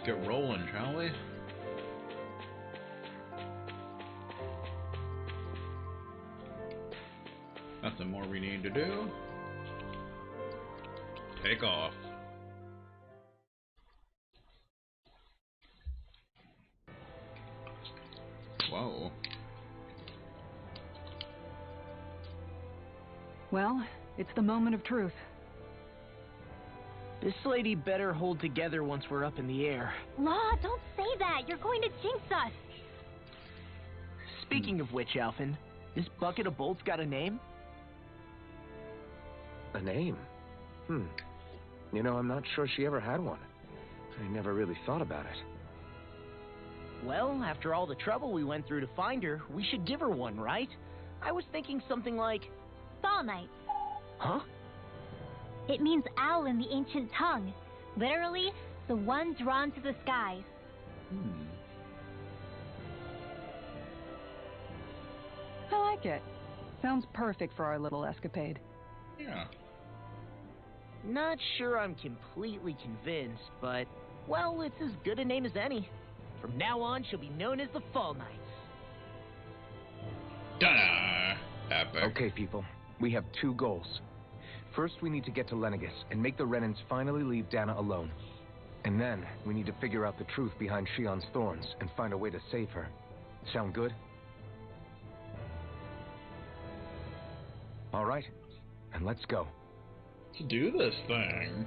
get rolling, shall we? Nothing more we need to do. Take off. Whoa. Well, it's the moment of truth. This lady better hold together once we're up in the air. Law, don't say that. You're going to jinx us. Speaking of which, Alphen, this bucket of bolts got a name? A name? You know, I'm not sure she ever had one. I never really thought about it. Well, after all the trouble we went through to find her, we should give her one, right? I was thinking something like... Fall Knights. Huh? It means owl in the ancient tongue. Literally, the one drawn to the skies. I like it. Sounds perfect for our little escapade. Yeah. Not sure I'm completely convinced, but, well, it's as good a name as any. From now on, she'll be known as the Fall Knights. Ta-da! Epic. Okay, people. We have 2 goals. First, we need to get to Lenegis and make the Renans finally leave Dana alone. And then, we need to figure out the truth behind Shion's thorns and find a way to save her. Sound good? All right, and let's go. To do this thing.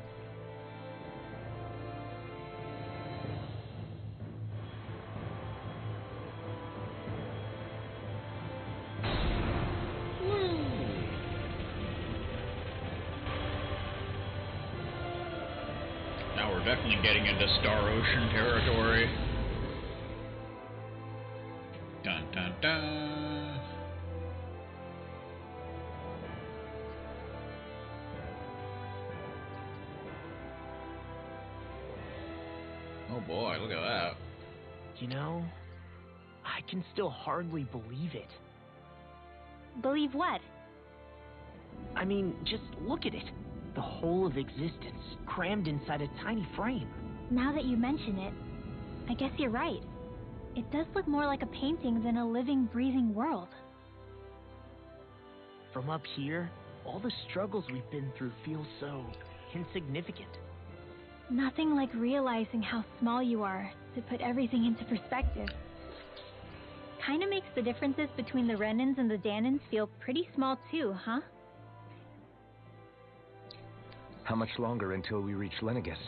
Now we're definitely getting into Star Ocean territory. Dun dun dun. Oh boy, look at that. You know, I can still hardly believe it. Believe what? I mean, just look at it. The whole of existence, crammed inside a tiny frame. Now that you mention it, I guess you're right. It does look more like a painting than a living, breathing world. From up here, all the struggles we've been through feel so insignificant. Nothing like realizing how small you are to put everything into perspective. Kinda makes the differences between the Renans and the Danans feel pretty small too, huh? How much longer until we reach Lenegis?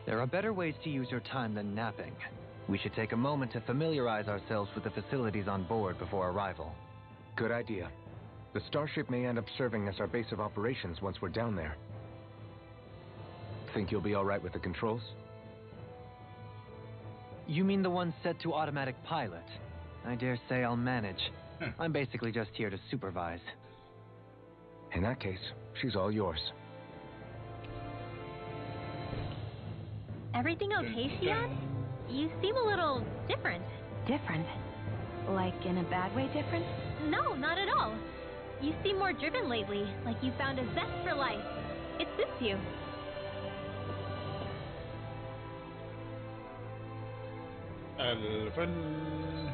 There are better ways to use your time than napping. We should take a moment to familiarize ourselves with the facilities on board before arrival. Good idea. The starship may end up serving as our base of operations once we're down there. Think you'll be all right with the controls? You mean the one set to automatic pilot? I dare say I'll manage. I'm basically just here to supervise. In that case, she's all yours. Everything okay, Shion? You seem a little different. Different? Like in a bad way different? No, not at all. You seem more driven lately, like you found a zest for life. It suits you. Elephant.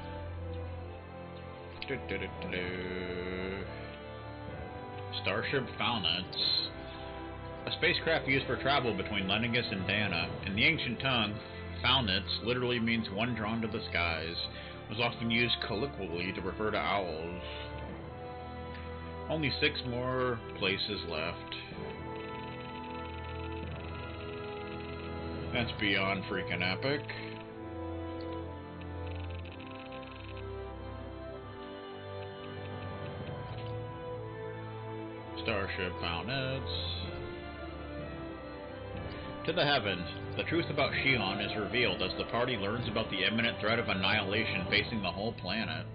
Starship Founets. A spacecraft used for travel between Lenegis and Dana. In the ancient tongue, Founets literally means one drawn to the skies. It was often used colloquially to refer to owls. Only 6 more places left. That's beyond freaking epic. Starship Founets. To the heavens, the truth about Shion is revealed as the party learns about the imminent threat of annihilation facing the whole planet.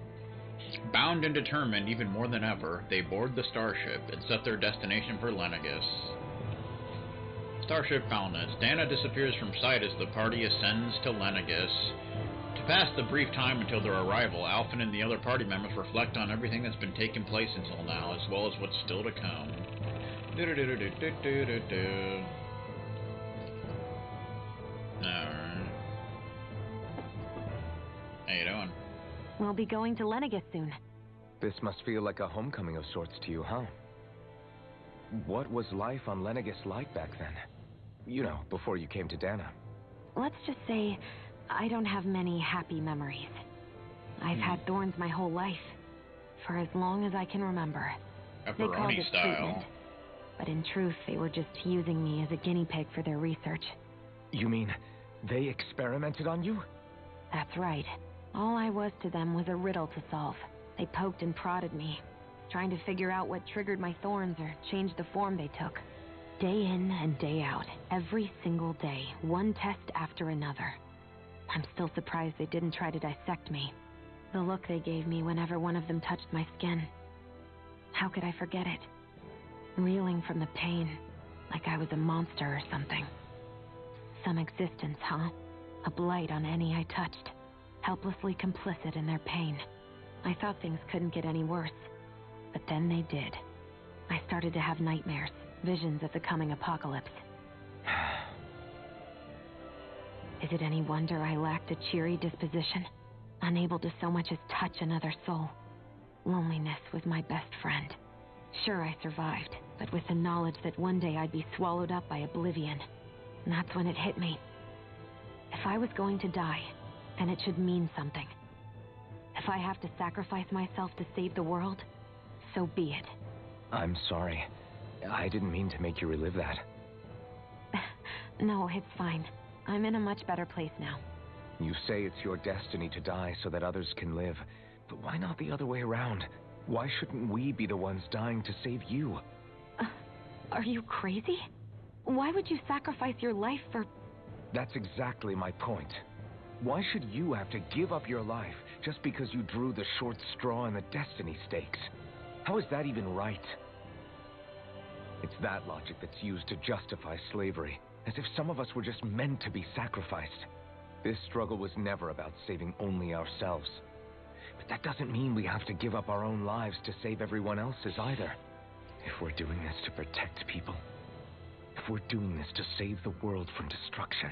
Bound and determined even more than ever, they board the starship and set their destination for Lenegis. Starship Founets. Dana disappears from sight as the party ascends to Lenegis. To pass the brief time until their arrival, Alphen and the other party members reflect on everything that's been taking place until now, as well as what's still to come. Alright. I'll be going to Lenegis soon. This must feel like a homecoming of sorts to you, huh? What was life on Lenegis like back then? You know, before you came to Dana. Let's just say, I don't have many happy memories. I've had thorns my whole life, for as long as I can remember. They called it treatment, but in truth, they were just using me as a guinea pig for their research. You mean, they experimented on you? That's right. All I was to them was a riddle to solve. They poked and prodded me, trying to figure out what triggered my thorns or changed the form they took. Day in and day out, every single day, one test after another. I'm still surprised they didn't try to dissect me. The look they gave me whenever one of them touched my skin. How could I forget it? Reeling from the pain, like I was a monster or something. Some existence, huh? A blight on any I touched, helplessly complicit in their pain. I thought things couldn't get any worse, but then they did. I started to have nightmares, visions of the coming apocalypse. Is it any wonder I lacked a cheery disposition? Unable to so much as touch another soul. Loneliness was my best friend. Sure, I survived, but with the knowledge that one day I'd be swallowed up by oblivion. And that's when it hit me. If I was going to die, then it should mean something. If I have to sacrifice myself to save the world, so be it. I'm sorry. I didn't mean to make you relive that. No, it's fine. I'm in a much better place now. You say it's your destiny to die so that others can live. But why not the other way around? Why shouldn't we be the ones dying to save you? Are you crazy? Why would you sacrifice your life for... That's exactly my point. Why should you have to give up your life just because you drew the short straw in the destiny stakes? How is that even right? It's that logic that's used to justify slavery, as if some of us were just meant to be sacrificed. This struggle was never about saving only ourselves. But that doesn't mean we have to give up our own lives to save everyone else's either. If we're doing this to protect people, if we're doing this to save the world from destruction,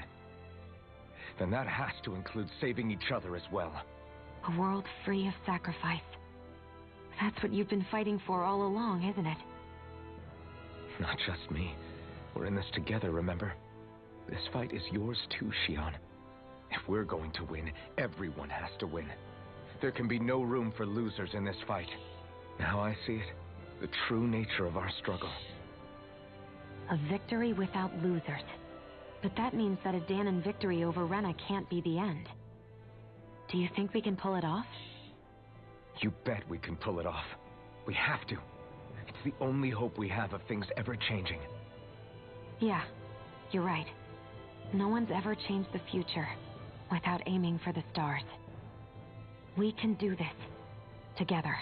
then that has to include saving each other as well. A world free of sacrifice. That's what you've been fighting for all along, isn't it? Not just me. We're in this together, remember? This fight is yours too, Shion. If we're going to win, everyone has to win. There can be no room for losers in this fight. Now I see it, the true nature of our struggle. A victory without losers. But that means that a Danon victory over Rena can't be the end. Do you think we can pull it off? You bet we can pull it off. We have to. It's the only hope we have of things ever changing. Yeah, you're right. No one's ever changed the future without aiming for the stars. We can do this. Together.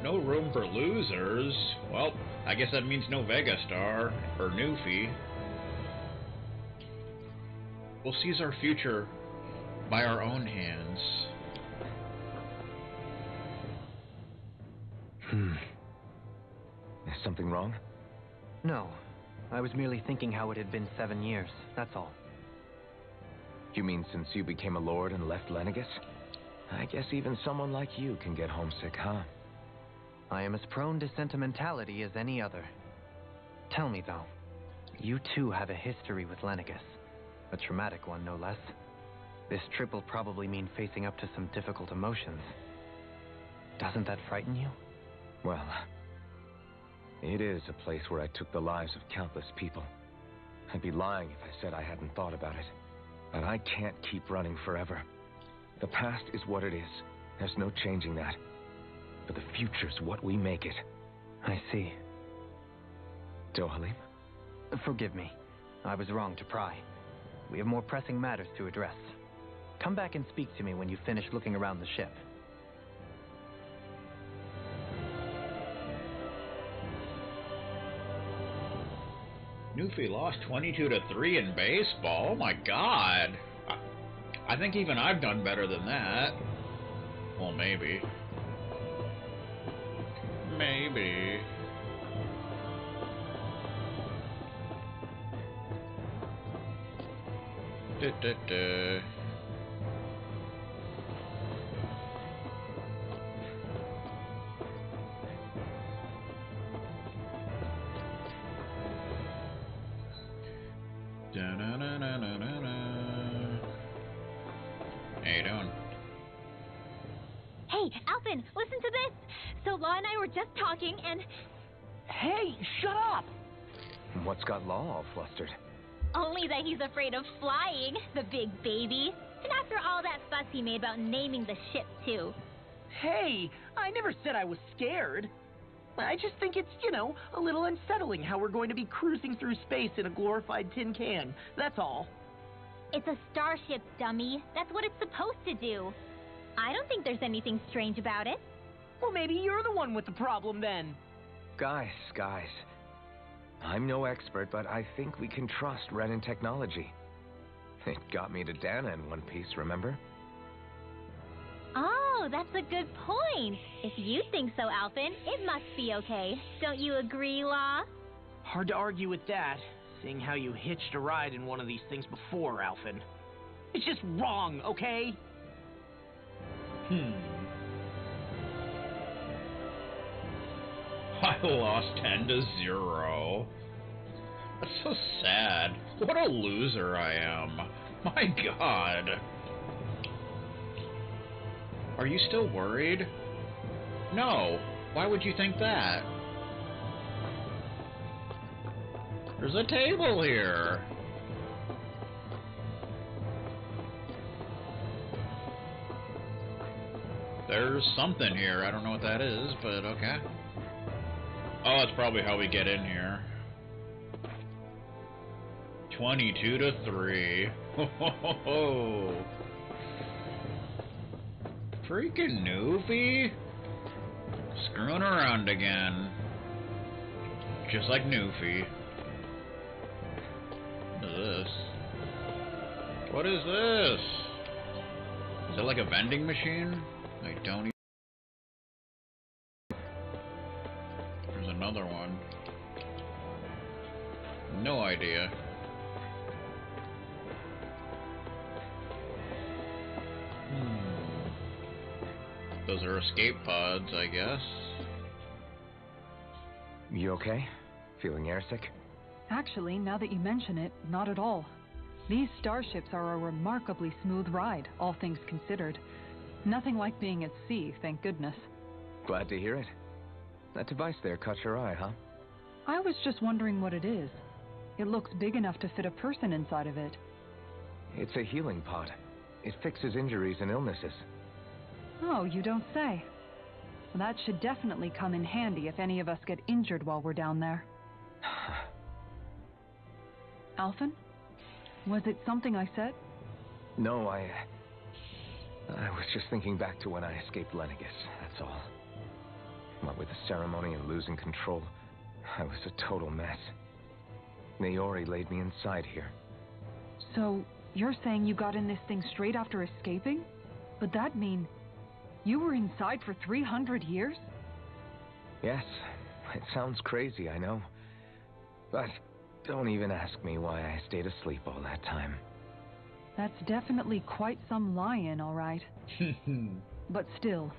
No room for losers? Well, I guess that means no Vega Star, or Newfie. We'll seize our future by our own hands. Is something wrong? No. I was merely thinking how it had been 7 years, that's all. You mean since you became a lord and left Lenegis? I guess even someone like you can get homesick, huh? I am as prone to sentimentality as any other. Tell me, though, you too have a history with Lenegis. A traumatic one, no less. This trip will probably mean facing up to some difficult emotions. Doesn't that frighten you? Well, it is a place where I took the lives of countless people. I'd be lying if I said I hadn't thought about it. But I can't keep running forever. The past is what it is. There's no changing that. But the future's what we make it. I see. Dohalim? Forgive me. I was wrong to pry. We have more pressing matters to address. Come back and speak to me when you finish looking around the ship. Newfie lost 22-3 in baseball. Oh my god. I think even I've done better than that. Well, maybe. Maybe. Da-na-na-na-na-na. How you doing? Hey, Alvin, listen to this! So Law and I were just talking, and Hey, shut up! What's got Law all flustered? only that he's afraid of flying, the big baby. And after all that fuss he made about naming the ship, too. Hey, I never said I was scared. I just think it's, a little unsettling how we're going to be cruising through space in a glorified tin can. That's all. It's a starship, dummy. That's what it's supposed to do. I don't think there's anything strange about it. Well, maybe you're the one with the problem then. Guys. I'm no expert, but I think we can trust Renin technology. It got me to Dana in one piece, remember? Oh, that's a good point. If you think so, Alvin, it must be okay. Don't you agree, Law? Hard to argue with that, seeing how you hitched a ride in one of these things before, Alvin. It's just wrong, okay? I lost 10-0. That's so sad. What a loser I am. My god. Are you still worried? No. Why would you think that? There's a table here. There's something here. I don't know what that is, but okay. Oh, that's probably how we get in here. 22-3. Ho ho ho ho. Freaking Newfie. Screwing around again. Just like Newfie. What is this? What is this? Is it like a vending machine? I don't even... There's another one. No idea. Those are escape pods, I guess. You okay? Feeling airsick? Actually, now that you mention it, not at all. These starships are a remarkably smooth ride, all things considered. Nothing like being at sea, thank goodness. Glad to hear it. That device there caught your eye, huh? I was just wondering what it is. It looks big enough to fit a person inside of it. It's a healing pod. It fixes injuries and illnesses. Oh, you don't say. Well, that should definitely come in handy if any of us get injured while we're down there. Alphen? Was it something I said? No, I was just thinking back to when I escaped Lenegis, that's all. What with the ceremony and losing control, I was a total mess. Naori laid me inside here. So, you're saying you got in this thing straight after escaping? But that'd mean you were inside for 300 years? Yes, it sounds crazy, I know. But don't even ask me why I stayed asleep all that time. That's definitely quite some lie-in, all right. But still,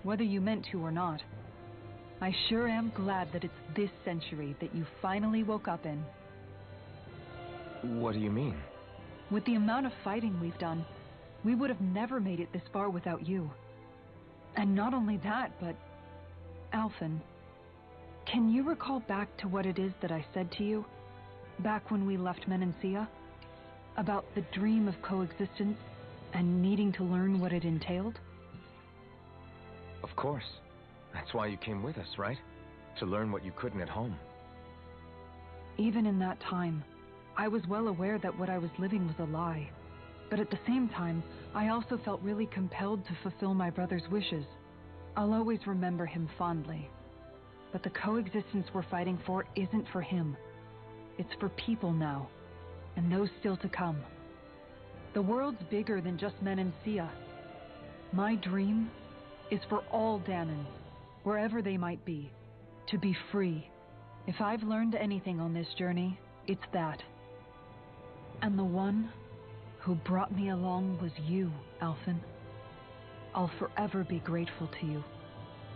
whether you meant to or not, I sure am glad that it's this century that you finally woke up in. What do you mean? With the amount of fighting we've done, we would have never made it this far without you. And not only that, but... Alphen, can you recall back to what it is that I said to you? Back when we left Menancia? About the dream of coexistence and needing to learn what it entailed? Of course. That's why you came with us, right? To learn what you couldn't at home. Even in that time, I was well aware that what I was living was a lie. But at the same time, I also felt really compelled to fulfill my brother's wishes. I'll always remember him fondly. But the coexistence we're fighting for isn't for him. It's for people now, and those still to come. The world's bigger than just Menancia. My dream is for all Danans, wherever they might be, to be free. If I've learned anything on this journey, it's that. And the one who brought me along was you, Alphen. I'll forever be grateful to you.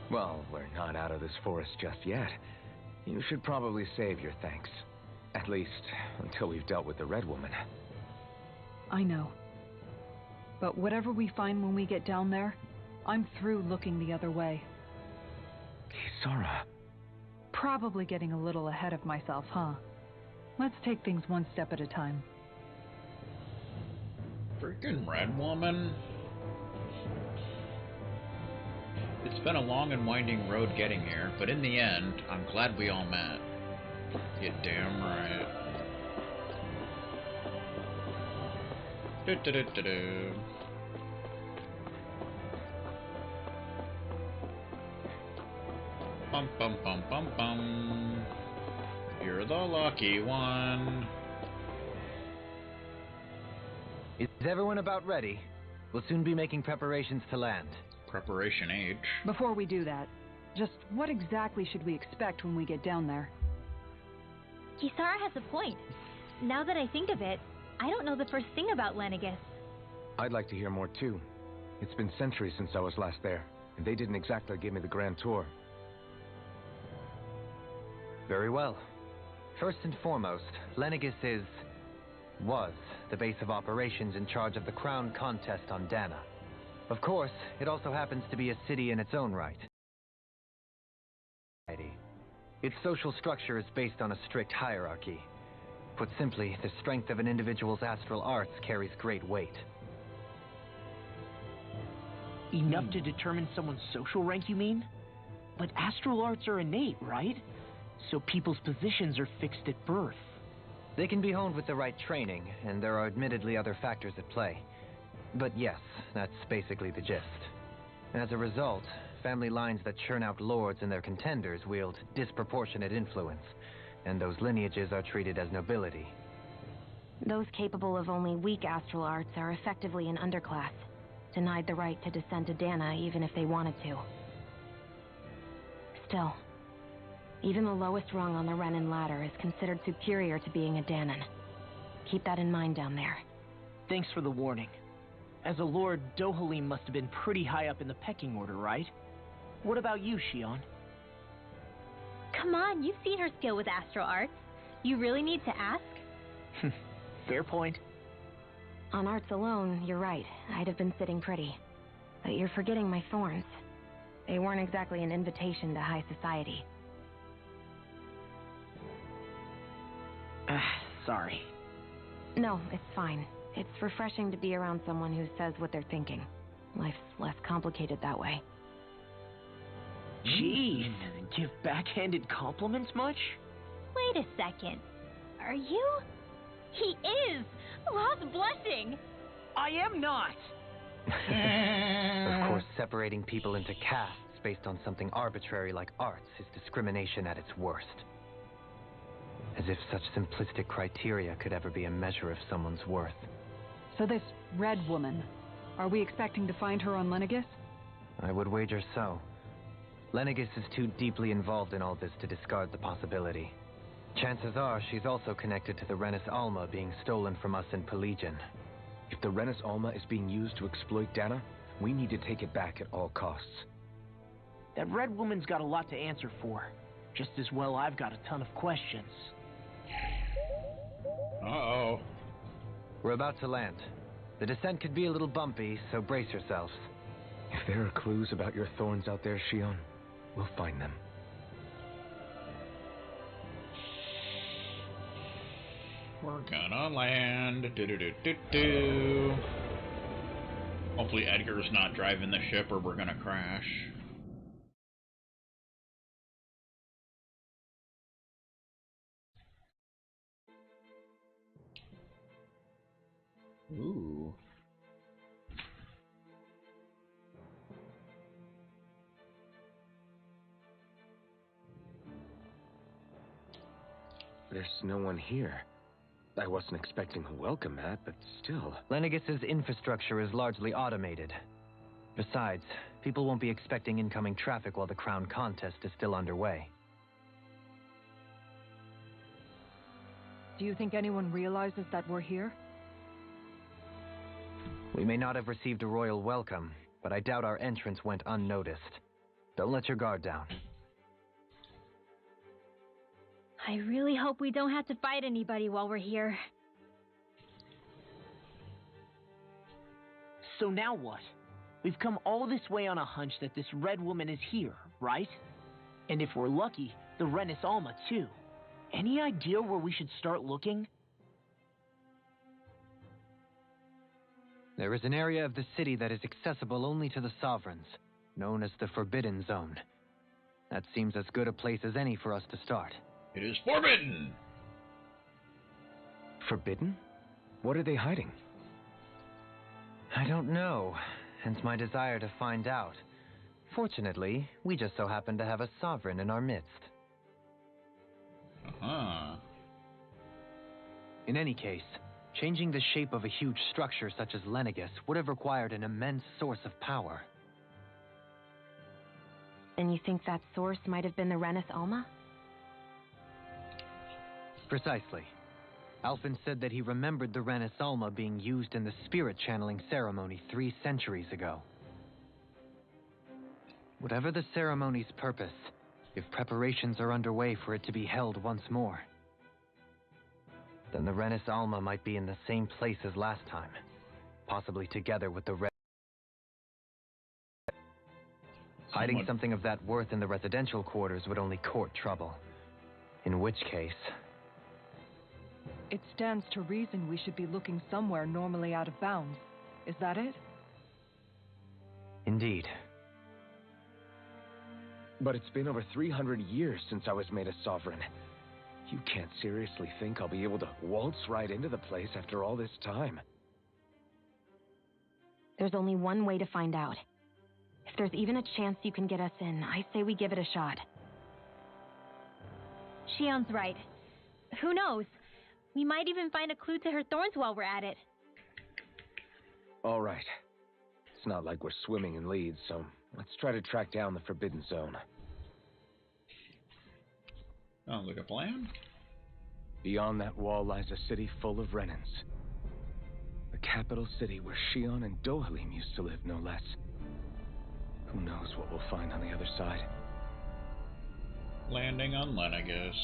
Well, we're not out of this forest just yet. You should probably save your thanks. At least, until we've dealt with the Red Woman. I know. But whatever we find when we get down there, I'm through looking the other way. Kisara. Probably getting a little ahead of myself, huh? Let's take things one step at a time. Freaking Red Woman. It's been a long and winding road getting here, but in the end, I'm glad we all met. You're damn right. Do-do-do-do-do. Bum bum bum bum bum. You're the lucky one. Is everyone about ready? We'll soon be making preparations to land. Preparation H. Before we do that, just what exactly should we expect when we get down there? Kisara has a point. Now that I think of it, I don't know the first thing about Lenegis. I'd like to hear more too. It's been centuries since I was last there, and they didn't exactly give me the grand tour. Very well. First and foremost, Lenegis was the base of operations in charge of the crown contest on Dana. Of course, it also happens to be a city in its own right. Its social structure is based on a strict hierarchy. Put simply, the strength of an individual's astral arts carries great weight. Enough to determine someone's social rank, you mean? But astral arts are innate, right? So people's positions are fixed at birth. They can be honed with the right training, and there are admittedly other factors at play. But yes, that's basically the gist. As a result, family lines that churn out lords and their contenders wield disproportionate influence, and those lineages are treated as nobility. Those capable of only weak astral arts are effectively an underclass, denied the right to descend to Dana even if they wanted to. Still, even the lowest rung on the Renin ladder is considered superior to being a Danan. Keep that in mind down there. Thanks for the warning. As a lord, Dohalim must have been pretty high up in the pecking order, right? What about you, Shion? Come on, you've seen her skill with astral arts. You really need to ask? Fair point. On arts alone, you're right. I'd have been sitting pretty. But you're forgetting my thorns. They weren't exactly an invitation to high society. Sorry. No, it's fine. It's refreshing to be around someone who says what they're thinking. Life's less complicated that way. Jeez, give backhanded compliments much? Wait a second. Are you? He is! Lost blessing! I am not! Of course, separating people into castes based on something arbitrary like arts is discrimination at its worst. As if such simplistic criteria could ever be a measure of someone's worth. So this Red Woman, are we expecting to find her on Lenegis? I would wager so. Lenegis is too deeply involved in all this to discard the possibility. Chances are she's also connected to the Renis Alma being stolen from us in Pelegion. If the Renis Alma is being used to exploit Dana, we need to take it back at all costs. That Red Woman's got a lot to answer for. Just as well I've got a ton of questions. Uh-oh. We're about to land. The descent could be a little bumpy, so brace yourselves. If there are clues about your thorns out there, Shion, we'll find them. We're gonna land. Do-do-do-do-do. Hopefully Edgar's not driving the ship or we're gonna crash. Ooh. There's no one here. I wasn't expecting a welcome mat, but still. Lenegis's infrastructure is largely automated. Besides, people won't be expecting incoming traffic while the crown contest is still underway. Do you think anyone realizes that we're here? We may not have received a royal welcome, but I doubt our entrance went unnoticed. Don't let your guard down. I really hope we don't have to fight anybody while we're here. So now what? We've come all this way on a hunch that this red woman is here, right? And if we're lucky, the Renis Alma too. Any idea where we should start looking? There is an area of the city that is accessible only to the Sovereigns, known as the Forbidden Zone. That seems as good a place as any for us to start. It is forbidden! Forbidden? What are they hiding? I don't know, hence my desire to find out. Fortunately, we just so happen to have a Sovereign in our midst. Uh-huh. In any case, changing the shape of a huge structure such as Lenegis would have required an immense source of power. And you think that source might have been the Renis Alma? Precisely. Alphen said that he remembered the Renis Alma being used in the spirit channeling ceremony 3 centuries ago. Whatever the ceremony's purpose, if preparations are underway for it to be held once more, then the Renis Alma might be in the same place as last time, possibly together with the Hiding something of that worth in the residential quarters would only court trouble. In which case... It stands to reason we should be looking somewhere normally out of bounds. Is that it? Indeed. But it's been over 300 years since I was made a Sovereign. You can't seriously think I'll be able to waltz right into the place after all this time. There's only one way to find out. If there's even a chance you can get us in, I say we give it a shot. Shion's right. Who knows? We might even find a clue to her thorns while we're at it. All right. It's not like we're swimming in leads, so let's try to track down the Forbidden Zone. Sounds like a plan. Beyond that wall lies a city full of Renans. The capital city where Shion and Dohalim used to live, no less. Who knows what we'll find on the other side? Landing on Lenegis.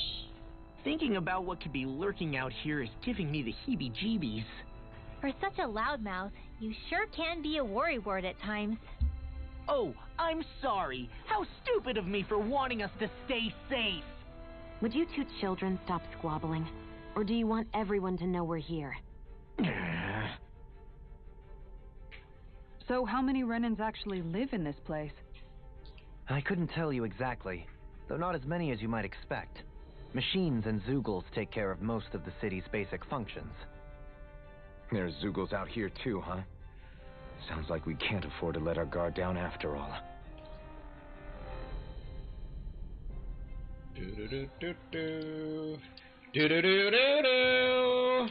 Thinking about what could be lurking out here is giving me the heebie-jeebies. For such a loudmouth, you sure can be a worrywart at times. Oh, I'm sorry. How stupid of me for wanting us to stay safe. Would you two children stop squabbling? Or do you want everyone to know we're here? So how many Renans actually live in this place? I couldn't tell you exactly, though not as many as you might expect. Machines and Zeugles take care of most of the city's basic functions. There's Zeugles out here too, huh? Sounds like we can't afford to let our guard down after all. Do-do-do-do-do. Do-do-do-do-do.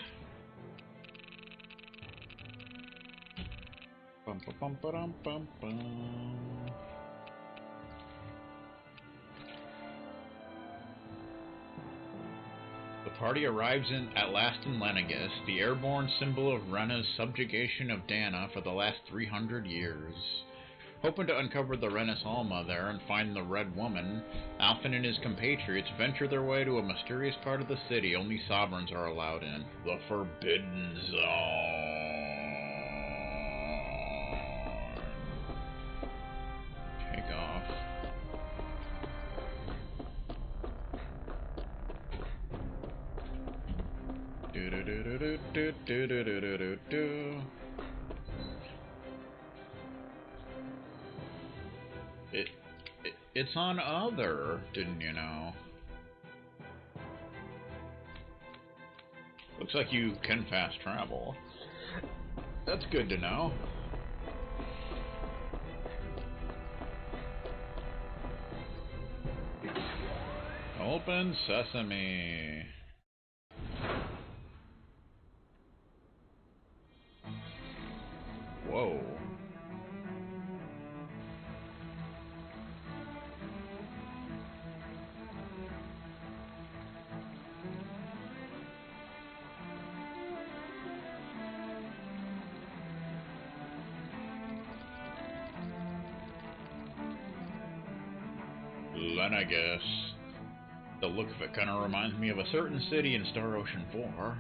Bum-ba-bum-ba-dum-bum-bum. The party arrives at last in Lenegis, the airborne symbol of Rena's subjugation of Dana for the last 300 years. Hoping to uncover the Renis Alma there and find the Red Woman, Alphen and his compatriots venture their way to a mysterious part of the city only Sovereigns are allowed in, the Forbidden Zone. Take off. Do-do-do-do-do-do-do-do-do-do. It's on other, didn't you know? Looks like you can fast travel. That's good to know. Open sesame. Whoa. Lenegis. The look of it kind of reminds me of a certain city in Star Ocean 4.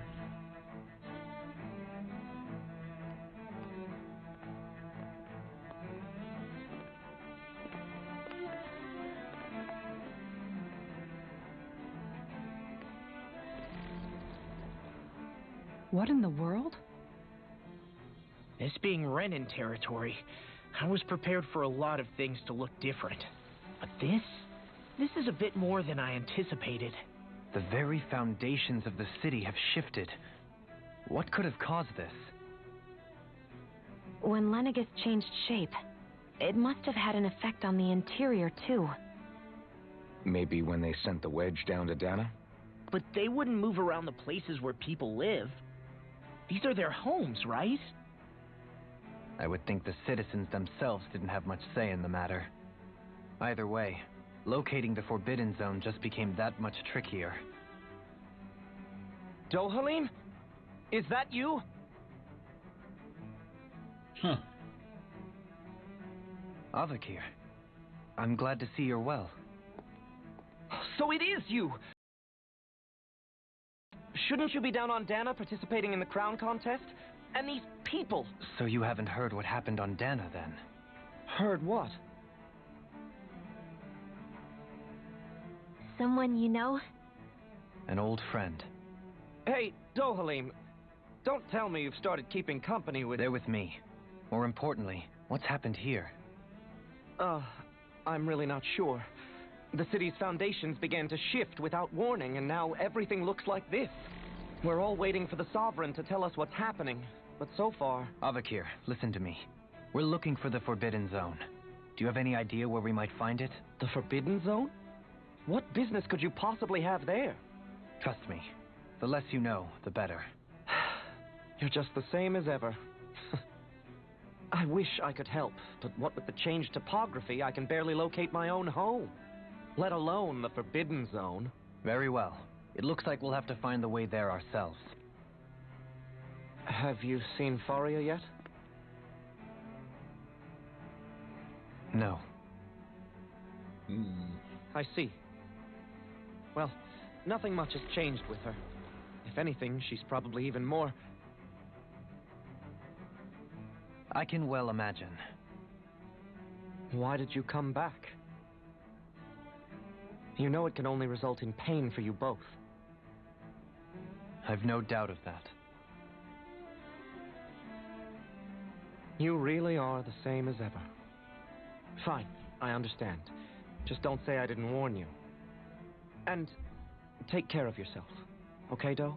What in the world? This being Renin territory, I was prepared for a lot of things to look different. But this is a bit more than I anticipated. The very foundations of the city have shifted. What could have caused this? When Lenegis changed shape, it must have had an effect on the interior, too. Maybe when they sent the wedge down to Dana? But they wouldn't move around the places where people live. These are their homes, right? I would think the citizens themselves didn't have much say in the matter. Either way, locating the Forbidden Zone just became that much trickier. Dohalim? Is that you? Huh. Avakir, I'm glad to see you're well. So it is you! Shouldn't you be down on Dana participating in the crown contest? And these people! So you haven't heard what happened on Dana, then? Heard what? Someone you know? An old friend. Hey, Dohalim, don't tell me you've started keeping company with... They're with me. More importantly, what's happened here? I'm really not sure. The city's foundations began to shift without warning, and now everything looks like this. We're all waiting for the Sovereign to tell us what's happening, but so far... Avakir, listen to me. We're looking for the Forbidden Zone. Do you have any idea where we might find it? The Forbidden Zone? What business could you possibly have there? Trust me. The less you know, the better. You're just the same as ever. I wish I could help, but what with the changed topography, I can barely locate my own home. Let alone the Forbidden Zone. Very well. It looks like we'll have to find the way there ourselves. Have you seen Faria yet? No. I see. Well, nothing much has changed with her. If anything, she's probably even more... I can well imagine. Why did you come back? You know it can only result in pain for you both. I've no doubt of that. You really are the same as ever. Fine, I understand. Just don't say I didn't warn you. And take care of yourself. Okay, Doe?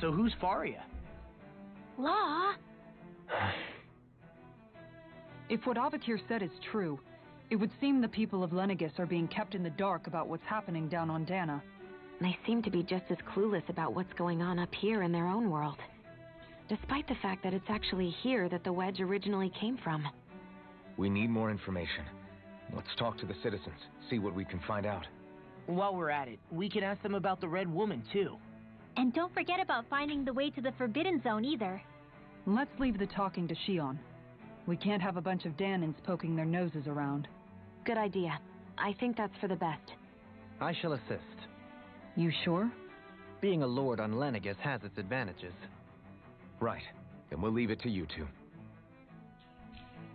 So who's Faria? Law? If what Avakir said is true, it would seem the people of Lenegis are being kept in the dark about what's happening down on Dana. They seem to be just as clueless about what's going on up here in their own world. Despite the fact that it's actually here that the wedge originally came from. We need more information. Let's talk to the citizens, see what we can find out. While we're at it, we can ask them about the Red Woman, too. And don't forget about finding the way to the Forbidden Zone either. Let's leave the talking to Shion. We can't have a bunch of Danins poking their noses around. Good idea. I think that's for the best. I shall assist. You sure? Being a lord on Lenegis has its advantages. Right. Then we'll leave it to you two.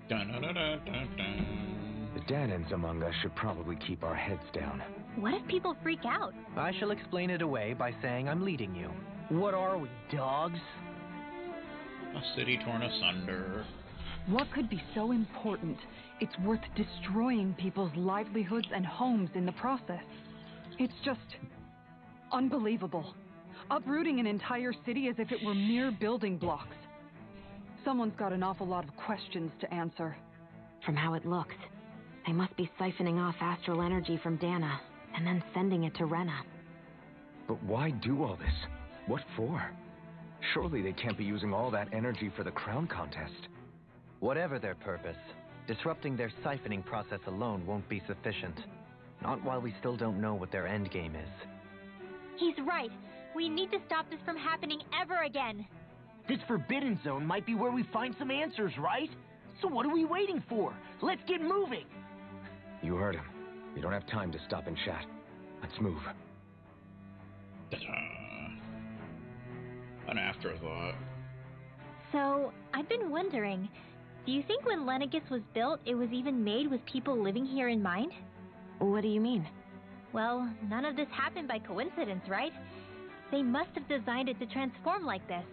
Dun, dun, dun, dun, dun, dun. The Danins among us should probably keep our heads down. What if people freak out? I shall explain it away by saying I'm leading you. What are we, dogs? A city torn asunder. What could be so important? It's worth destroying people's livelihoods and homes in the process. It's just unbelievable. Uprooting an entire city as if it were mere building blocks. Someone's got an awful lot of questions to answer. From how it looks, they must be siphoning off astral energy from Dana, and then sending it to Rena. But why do all this? What for? Surely they can't be using all that energy for the crown contest. Whatever their purpose, disrupting their siphoning process alone won't be sufficient. Not while we still don't know what their endgame is. He's right. We need to stop this from happening ever again. This Forbidden Zone might be where we find some answers, right? So what are we waiting for? Let's get moving! You heard him. We don't have time to stop and chat. Let's move. An afterthought. So, I've been wondering, do you think when Lenegis was built, it was even made with people living here in mind? What do you mean? Well, none of this happened by coincidence, right? They must have designed it to transform like this.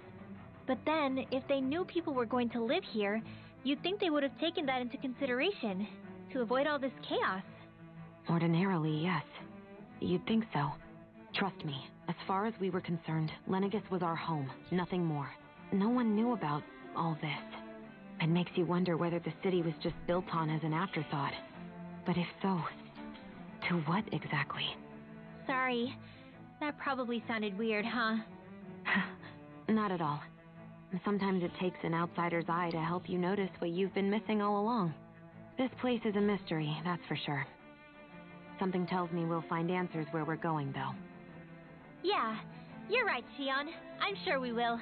But then, if they knew people were going to live here, you'd think they would have taken that into consideration to avoid all this chaos. Ordinarily, yes. You'd think so. Trust me, as far as we were concerned, Lenegis was our home, nothing more. No one knew about all this. It makes you wonder whether the city was just built on as an afterthought. But if so, to what exactly? Sorry, that probably sounded weird, huh? Not at all. Sometimes it takes an outsider's eye to help you notice what you've been missing all along. This place is a mystery, that's for sure. Something tells me we'll find answers where we're going, though. Yeah, you're right, Shion. I'm sure we will.